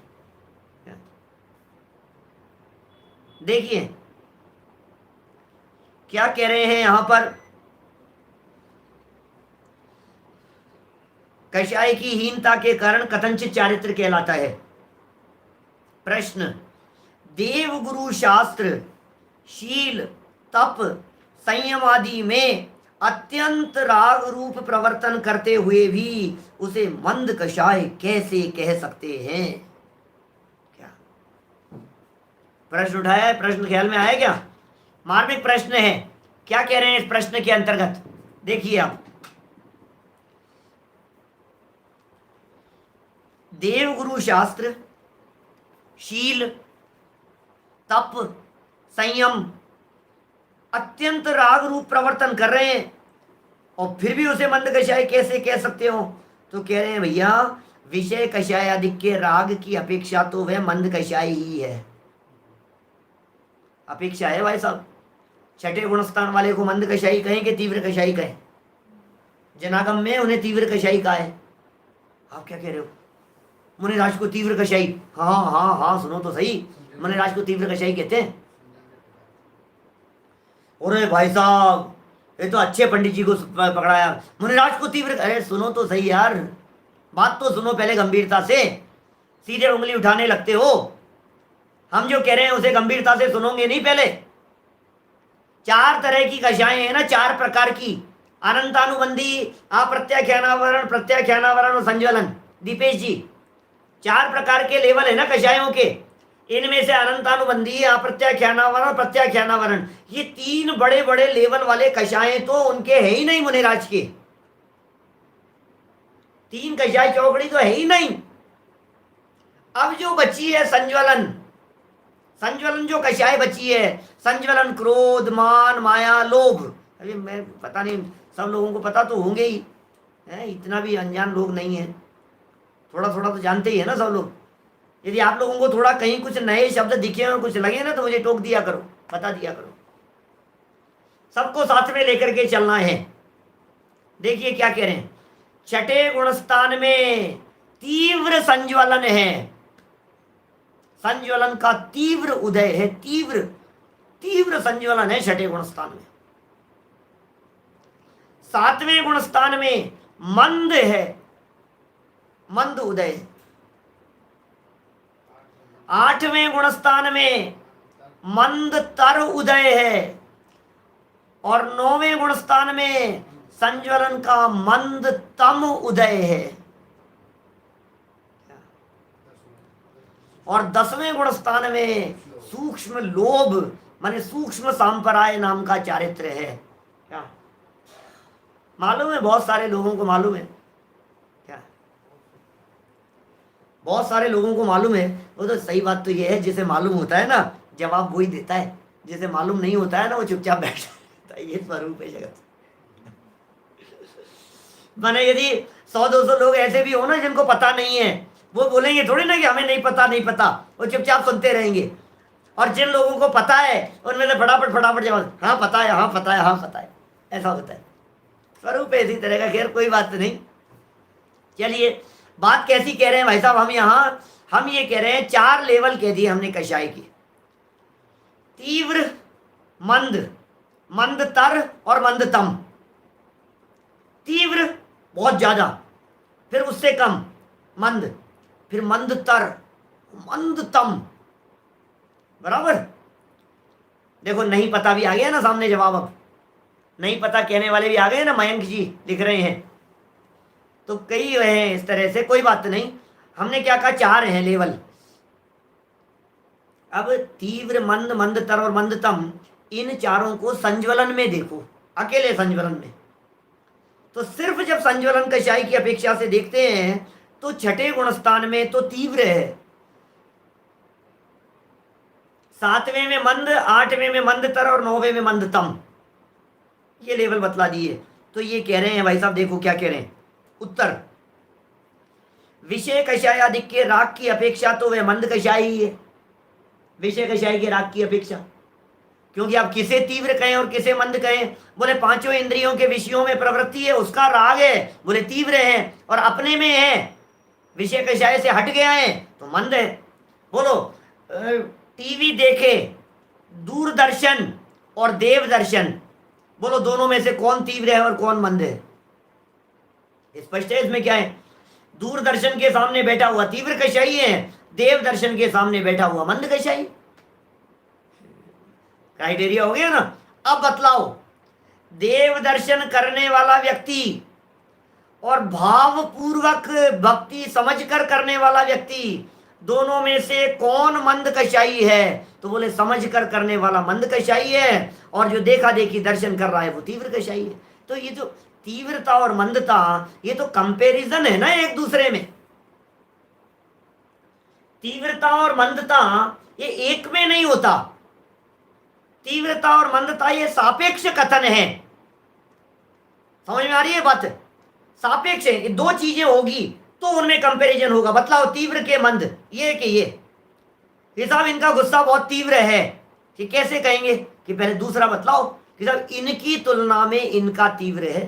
देखिए क्या कह रहे हैं यहां पर, कषाय की हीनता के कारण कथनचित चारित्र कहलाता है। प्रश्न, देव गुरु शास्त्र शील तप संयम आदि में अत्यंत राग रूप प्रवर्तन करते हुए भी उसे मंद कषाय कैसे कह सकते हैं? क्या प्रश्न उठाया है? प्रश्न ख्याल में आया क्या? मार्मिक प्रश्न है। क्या कह रहे हैं इस प्रश्न के अंतर्गत? देखिए आप, देव गुरु शास्त्र शील तप संयम अत्यंत राग रूप प्रवर्तन कर रहे हैं और फिर भी उसे मंद कषाय कैसे कह सकते हो? तो कह रहे हैं भैया, विषय कषाय अधिक के राग की अपेक्षा तो वह मंद कषाय ही है। अपेक्षा है भाई साहब। 6ठे गुणस्थान वाले को मंद कषाई कहें कि तीव्र कषाई कहें? जनागम में उन्हें तीव्र कषाई कहा है। आप क्या कह रहे हो? मुनिराज को तीव्र कषाई? हाँ हाँ हाँ, सुनो तो सही, मुनिराज को तीव्र कषाई कहते हैं। अरे भाई साहब, ये तो अच्छे पंडित जी को पकड़ाया, मुनिराज को तीव्र। अरे सुनो तो सही यार, बात तो सुनो पहले गंभीरता से। सीधे उंगली उठाने लगते हो। हम जो कह रहे हैं उसे गंभीरता से सुनोगे नहीं पहले। 4 तरह की कषाएं हैं ना, 4 प्रकार की, अनंतानुबंधी, अप्रत्याख्यानावरण, प्रत्याख्यानावरण और संज्वलन। दीपेश जी, 4 प्रकार के लेवल है ना कषायों के। इनमें से अनंतानुबंधी, अप्रत्याख्यानावरण, प्रत्याख्यानावरण, ये 3 बड़े बड़े लेवल वाले कषाय तो उनके है ही नहीं मुनिराज के। 3 कषाय चौकड़ी तो है ही नहीं। अब जो बची है संज्वलन, संज्वलन जो कषाय बची है, संज्वलन क्रोध मान माया लोभ। अभी मैं पता नहीं सब लोगों को पता तो होंगे ही है, इतना भी अनजान लोग नहीं है, थोड़ा थोड़ा तो जानते ही है ना सब लोग। यदि आप लोगों को थोड़ा कहीं कुछ नए शब्द दिखे और कुछ लगे ना तो मुझे टोक दिया करो, बता दिया करो। सबको साथ में लेकर के चलना है। देखिए क्या कह रहे हैं, छठे गुणस्थान में तीव्र संज्वलन है, संज्वलन का तीव्र उदय है, तीव्र तीव्र संज्वलन है छठे गुणस्थान में। सातवें गुणस्थान में मंद है, मंद उदय है। आठवें गुणस्थान में मंद तर उदय है और नौवें गुणस्थान में संज्वलन का मंद तम उदय है और 10वें गुणस्थान में सूक्ष्म लोभ माने सूक्ष्म सांपराय नाम का चारित्र है। क्या मालूम है? बहुत सारे लोगों को मालूम है क्या? बहुत सारे लोगों को मालूम है। वो तो सही बात तो ये है, जिसे मालूम होता है ना जवाब वही देता है, जिसे मालूम नहीं होता है ना वो चुपचाप बैठ जाता है। ये स्वरूप है जगत। माने यदि 100-200 लोग ऐसे भी हो ना जिनको पता नहीं है, वो बोलेंगे थोड़ी ना कि हमें नहीं पता नहीं पता, वो चुपचाप सुनते रहेंगे। और जिन लोगों को पता है उनमें से फटाफट फटाफट जवाब, हाँ पता है, हाँ पता है, हाँ पता है, ऐसा होता है। स्वरूप है इसी तरह का। खैर कोई बात नहीं। चलिए बात कैसी कह रहे हैं भाई साहब हम ये कह रहे हैं 4 लेवल कह दिए हमने कषाय की। तीव्र, मंद, मंदतर और मंदतम। तीव्र बहुत ज्यादा, फिर उससे कम मंद, फिर मंदतर, मंदतम। बराबर। देखो नहीं पता भी आ गया ना सामने जवाब। अब नहीं पता कहने वाले भी आ गए ना, मयंक जी लिख रहे हैं। तो कई हैं इस तरह से, कोई बात नहीं। हमने क्या कहा 4 हैं लेवल। अब तीव्र, मंद, मंदतर और मंदतम, इन चारों को संज्वलन में देखो, अकेले संज्वलन में। तो सिर्फ जब संज्वलन कषाय की अपेक्षा से देखते हैं तो छठे गुणस्थान में तो तीव्र है, 7वें में मंद, 8वें में मंदतर और 9वें में मंदतम। ये लेवल बतला दिए। तो ये कह रहे हैं भाई साहब, देखो क्या कह रहे हैं। उत्तर, विषय कषायादिक के राग की अपेक्षा तो वह मंद कषाय ही है, विषय कषाय के राग की अपेक्षा। क्योंकि आप किसे तीव्र कहें और किसे मंद कहें, बोले 5 इंद्रियों के विषयों में प्रवृत्ति है, उसका राग है, बोले तीव्र है, और अपने में है, विषय कषाय से हट गया है तो मंद है। बोलो टीवी देखे, दूरदर्शन और देवदर्शन, बोलो दोनों में से कौन तीव्र है और कौन मंद है? स्पष्ट है इसमें क्या है। दूरदर्शन के सामने बैठा हुआ तीव्र कषाई है, देवदर्शन के सामने बैठा हुआ मंद कषाई। क्राइटेरिया हो गया ना। अब बतलाओ, देवदर्शन करने वाला व्यक्ति और भावपूर्वक भक्ति समझकर करने वाला व्यक्ति, दोनों में से कौन मंद कषाई है? तो बोले समझकर करने वाला मंद कषाई है, और जो देखा देखी दर्शन कर रहा है वो तीव्र कषाई है। तो ये जो तीव्रता और मंदता, ये तो कंपैरिजन है ना एक दूसरे में। तीव्रता और मंदता ये एक में नहीं होता। तीव्रता और मंदता ये सापेक्ष कथन है। समझ में आ रही है बात? सापेक्ष है, ये 2 चीजें होगी तो उनमें कंपैरिजन होगा। बतलाओ तीव्र के मंद, ये कि ये साहब इनका गुस्सा बहुत तीव्र है, कि कैसे कहेंगे? कि पहले दूसरा बतलाओ कि साहब इनकी तुलना में इनका तीव्र है।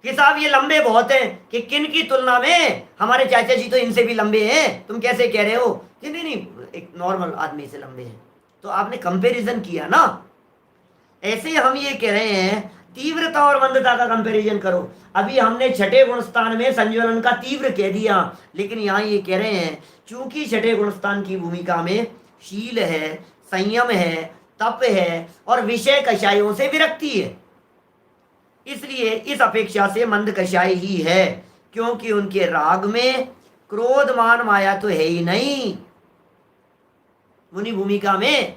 कि साहब ये लंबे बहुत हैं, कि किन की तुलना में हमारे चाचा जी तो इनसे भी लंबे हैं, तुम कैसे कह रहे हो कि नहीं एक नॉर्मल आदमी से लंबे हैं। तो आपने कंपैरिजन किया ना। ऐसे हम ये कह रहे हैं तीव्रता और मंदता का कंपैरिजन करो। अभी हमने छठे गुणस्थान में संज्वलन का तीव्र कह दिया, लेकिन यहाँ ये कह रहे हैं चूंकि छठे गुणस्थान की भूमिका में शील है, संयम है, तप है और विषय कषायों से विरक्ति है, इसलिए इस अपेक्षा से मंद कषाय ही है, क्योंकि उनके राग में क्रोध मान माया तो है ही नहीं। मुनि भूमिका में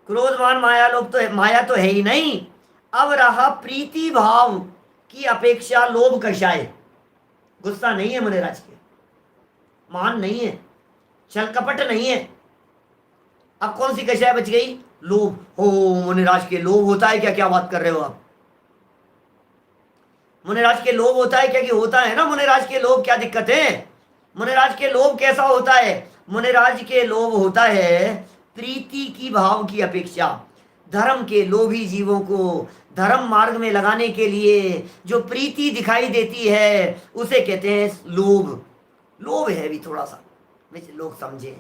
क्रोध मान माया तो है ही नहीं। अब रहा प्रीति भाव की अपेक्षा लोभ कषाय। गुस्सा नहीं है मुनिराज के, मान नहीं है, छल कपट नहीं है। अब कौन सी कषाय बच गई? लोभ। हो मुनिराज के लोभ होता है क्या? क्या बात कर रहे हो आप? मुनिराज के लोभ होता है क्या? कि होता है ना मुनिराज के लोभ, क्या दिक्कत है? मुनिराज के लोभ कैसा होता है? मुनिराज के लोभ होता है प्रीति की भाव की अपेक्षा। धर्म के लोभी जीवों को धर्म मार्ग में लगाने के लिए जो प्रीति दिखाई देती है उसे कहते हैं लोभ। लोभ है भी थोड़ा सा, लोग समझे।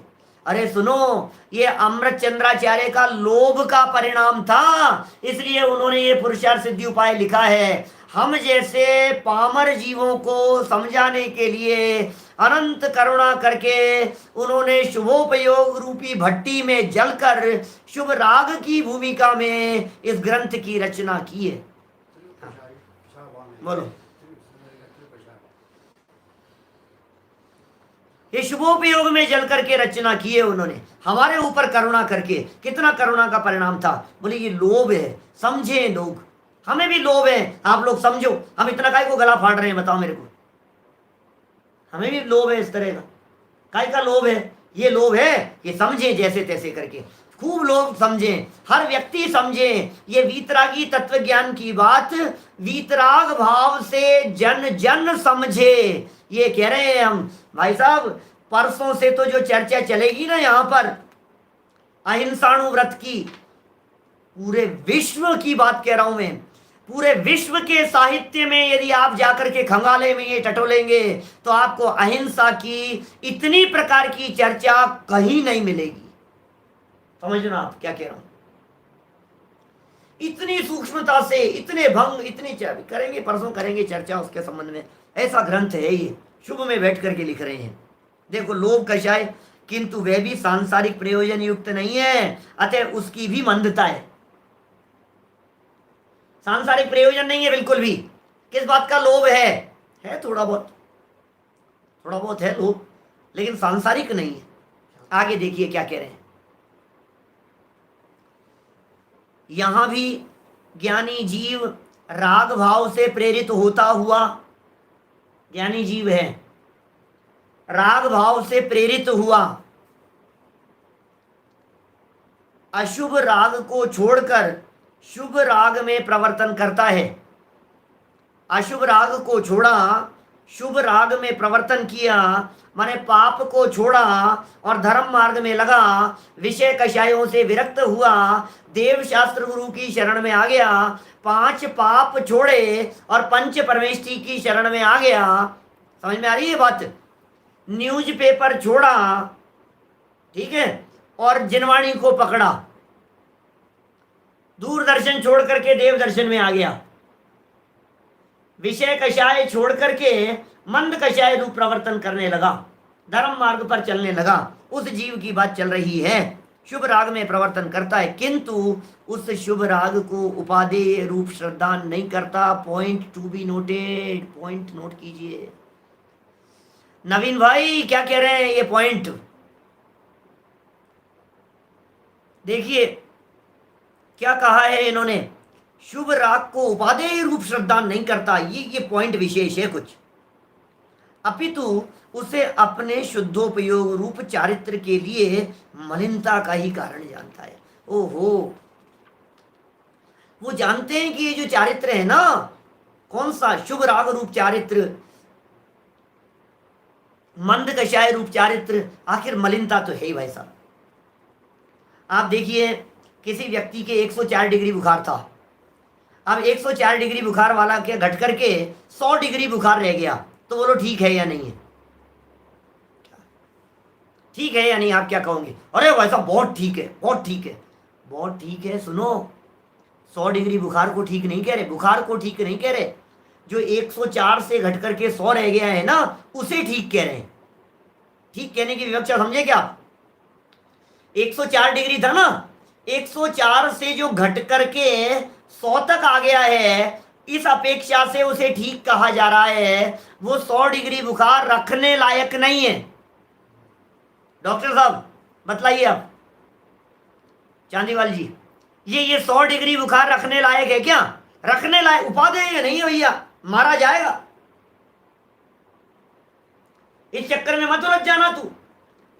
अरे सुनो, ये अमृत चंद्राचार्य का लोभ का परिणाम था, इसलिए उन्होंने ये पुरुषार्थ सिद्धि उपाय लिखा है। हम जैसे पामर जीवों को समझाने के लिए अनंत करुणा करके उन्होंने शुभोपयोग रूपी भट्टी में जलकर शुभ राग की भूमिका में इस ग्रंथ की रचना की है। बोलो, ये शुभोपयोग में जल करके रचना की है उन्होंने, हमारे ऊपर करुणा करके। कितना करुणा का परिणाम था। बोले ये लोभ है, समझे लोग। हमें भी लोभ है, आप लोग समझो। हम इतना काय को गला फाड़ रहे हैं, बताओ मेरे को। हमें भी लोभ है इस तरह का। काय का लोभ है? ये लोभ है ये समझे जैसे तैसे करके, खूब लोग समझे, हर व्यक्ति समझे। ये वीतरागी तत्व ज्ञान की बात वीतराग भाव से जन जन समझे, ये कह रहे हैं हम। भाई साहब, परसों से तो जो चर्चा चलेगी ना यहाँ पर अहिंसाणु व्रत की, पूरे विश्व की बात कह रहा हूं मैं, पूरे विश्व के साहित्य में यदि आप जाकर के खंगाले में ये टटोलेंगे तो आपको अहिंसा की इतनी प्रकार की चर्चा कहीं नहीं मिलेगी। समझना आप क्या कह रहा हूं? इतनी सूक्ष्मता से, इतने भंग, इतनी करेंगे, परसों करेंगे चर्चा उसके संबंध में। ऐसा ग्रंथ है ये, शुभ में बैठ करके लिख रहे हैं। देखो, लोभ कषाय, किंतु वह भी सांसारिक प्रयोजन युक्त नहीं है, अतः उसकी भी मंदता है। सांसारिक प्रयोजन नहीं है बिल्कुल भी। किस बात का लोभ है थोड़ा बहुत है लोभ, लेकिन सांसारिक नहीं है। आगे देखिए क्या कह रहे हैं। यहां भी ज्ञानी जीव राग भाव से प्रेरित होता हुआ, ज्ञानी जीव है, राग भाव से प्रेरित हुआ अशुभ राग को छोड़कर शुभ राग में प्रवर्तन करता है। अशुभ राग को छोड़ा, शुभ राग में प्रवर्तन किया, माने पाप को छोड़ा और धर्म मार्ग में लगा, विषय कषायों से विरक्त हुआ, देव शास्त्र गुरु की शरण में आ गया, 5 पाप छोड़े और पंच परमेष्ठी की शरण में आ गया। समझ में आ रही है बात? न्यूज़पेपर छोड़ा, ठीक है, और जिनवाणी को पकड़ा, दूरदर्शन छोड़ करके देव दर्शन में आ गया, विषय कषाय छोड़ करके मंद कषाय रूप प्रवर्तन करने लगा, धर्म मार्ग पर चलने लगा। उस जीव की बात चल रही है। शुभ राग में प्रवर्तन करता है, किंतु उस शुभ राग को उपादेय रूप श्रद्धा नहीं करता। Point to be noted, point note कीजिए। नवीन भाई क्या कह रहे हैं? ये पॉइंट देखिए क्या कहा है इन्होंने। शुभ राग को उपादेय रूप श्रद्धा नहीं करता, ये पॉइंट विशेष है कुछ, अपितु उसे अपने शुद्धोपयोग रूप चारित्र के लिए मलिनता का ही कारण जानता है। ओहो, वो जानते हैं कि ये जो चारित्र है ना, कौन सा शुभ राग रूप चारित्र, मंद कषाय रूप चारित्र, आखिर मलिनता तो है ही भाई साहब। आप देखिए, किसी व्यक्ति के 104 डिग्री बुखार था, अब 104 डिग्री बुखार वाला के घट करके 100 डिग्री बुखार रह गया, तो बोलो ठीक है या नहीं है? ठीक है या नहीं? आप क्या कहोगे? अरे वैसा बहुत ठीक है, बहुत ठीक है, बहुत ठीक है। सुनो, 100 डिग्री बुखार को ठीक नहीं कह रहे, बुखार को ठीक नहीं कह रहे, जो 104 से घट करके 100 रह गया है ना, उसे ठीक कह रहे हैं। ठीक कहने की विवक्षा समझे क्या? 104 डिग्री था ना, 104 से जो घट करके 100 तक आ गया है, इस अपेक्षा से उसे ठीक कहा जा रहा है। वो 100 डिग्री बुखार रखने लायक नहीं है। डॉक्टर साहब बतलाइए आप, चांदीवाल जी, ये 100 डिग्री बुखार रखने लायक है क्या? रखने लायक उपादेय नहीं है भैया, मारा जाएगा। इस चक्कर में मत उलझ जाना तू।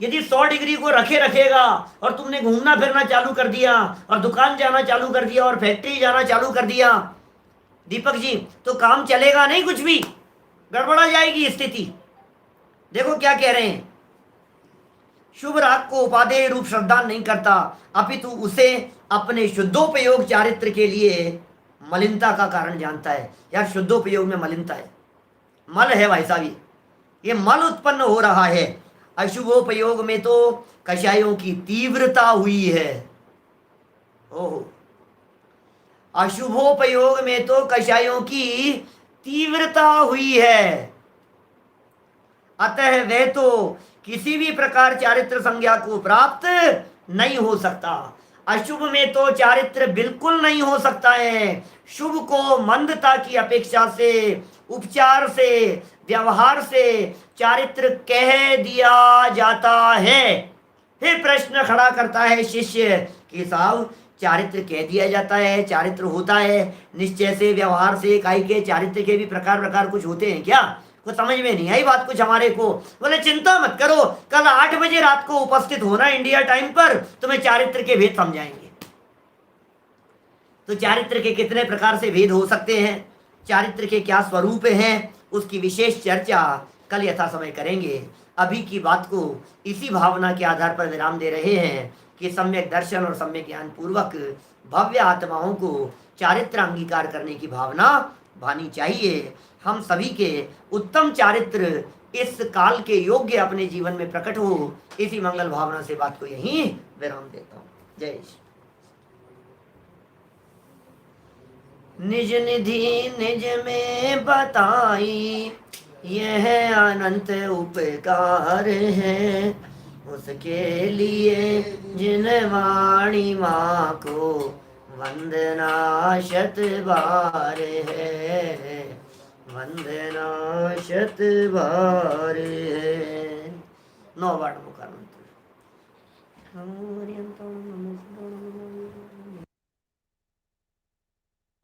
यदि 100 डिग्री को रखेगा और तुमने घूमना फिरना चालू कर दिया और दुकान जाना चालू कर दिया और फैक्ट्री जाना चालू कर दिया, दीपक जी, तो काम चलेगा नहीं, कुछ भी गड़बड़ा जाएगी स्थिति। देखो क्या कह रहे हैं, शुभ राग को उपादेय रूप श्रद्धा नहीं करता, अपितु उसे अपने शुद्धोपयोग चारित्र के लिए मलिनता का कारण जानता है। यार शुद्धोपयोग में मलिनता है, मल है भाई साहब, ये मल उत्पन्न हो रहा है। अशुभोपयोग में तो कषायों की तीव्रता हुई है। ओहो, अशुभोपयोग में तो कषायों की तीव्रता हुई है, अतः वह तो किसी भी प्रकार चारित्र संज्ञा को प्राप्त नहीं हो सकता। अशुभ में तो चारित्र बिल्कुल नहीं हो सकता है। शुभ को मंदता की अपेक्षा से, उपचार से, व्यवहार से चारित्र कह दिया जाता है। फिर प्रश्न खड़ा करता है शिष्य कि साहब चारित्र कह दिया जाता है, चारित्र होता है निश्चय से, व्यवहार से, काई के चारित्र के भी प्रकार प्रकार कुछ होते हैं क्या? कुछ समझ में नहीं आई बात कुछ हमारे को। बोले चिंता मत करो, कल 8 बजे रात को उपस्थित होना इंडिया टाइम पर, तुम्हें चारित्र के भेद समझाएंगे। तो चारित्र के कितने प्रकार से भेद हो सकते हैं, चारित्र के क्या स्वरूप हैं, उसकी विशेष चर्चा कल यथा समय करेंगे। अभी की बात को इसी भावना के आधार पर विराम दे रहे हैं कि सम्यक दर्शन और सम्यक ज्ञान पूर्वक भव्य आत्माओं को चारित्र अंगीकार करने की भावना भानी चाहिए। हम सभी के उत्तम चारित्र इस काल के योग्य अपने जीवन में प्रकट हो, इसी मंगल भावना से बात को यहीं विराम देता हूँ। जय श्री। निज निधि निज में बताई यह अनंत उपकार है, उसके लिए जिन वाणी माँ को वंदना शत बार है, वंदना शत बार है। 9 बार मुखार मंत्र।